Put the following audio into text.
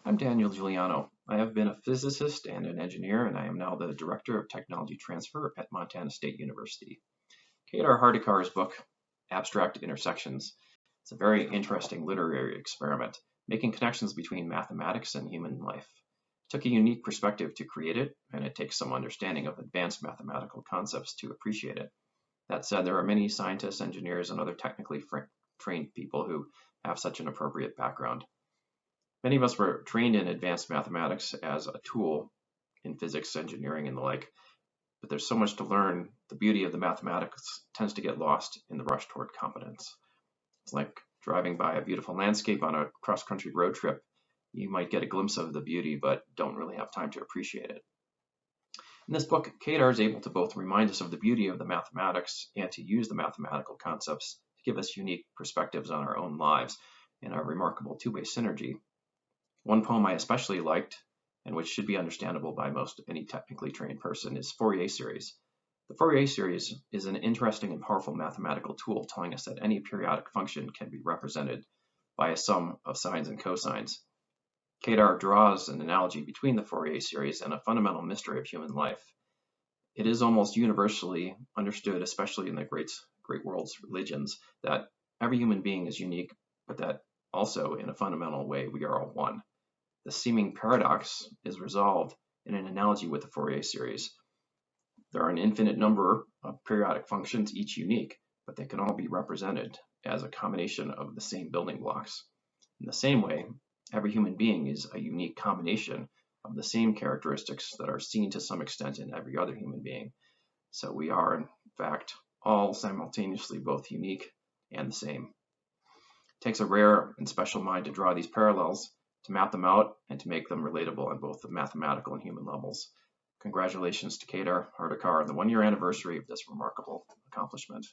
I'm Daniel Juliano. I have been a physicist and an engineer, and I am now the Director of Technology Transfer at Montana State University. Kedar Hardikar's book, Abstract Intersections, is a very interesting literary experiment, making connections between mathematics and human life. It took a unique perspective to create it, and it takes some understanding of advanced mathematical concepts to appreciate it. That said, there are many scientists, engineers, and other technically trained people who have such an appropriate background. Many of us were trained in advanced mathematics as a tool in physics, engineering, and the like, but there's so much to learn. The beauty of the mathematics tends to get lost in the rush toward competence. It's like driving by a beautiful landscape on a cross-country road trip. You might get a glimpse of the beauty, but don't really have time to appreciate it. In this book, Kedar is able to both remind us of the beauty of the mathematics and to use the mathematical concepts to give us unique perspectives on our own lives in a remarkable two-way synergy. One poem I especially liked, and which should be understandable by most any technically trained person, is Fourier series. The Fourier series is an interesting and powerful mathematical tool telling us that any periodic function can be represented by a sum of sines and cosines. Kedar draws an analogy between the Fourier series and a fundamental mystery of human life. It is almost universally understood, especially in the great world's religions, that every human being is unique, but that also in a fundamental way we are all one. The seeming paradox is resolved in an analogy with the Fourier series. There are an infinite number of periodic functions, each unique, but they can all be represented as a combination of the same building blocks. In the same way, every human being is a unique combination of the same characteristics that are seen to some extent in every other human being. So we are, in fact, all simultaneously both unique and the same. It takes a rare and special mind to draw these parallels, to map them out, and to make them relatable on both the mathematical and human levels. Congratulations to Kedar Hardikar on the one-year anniversary of this remarkable accomplishment.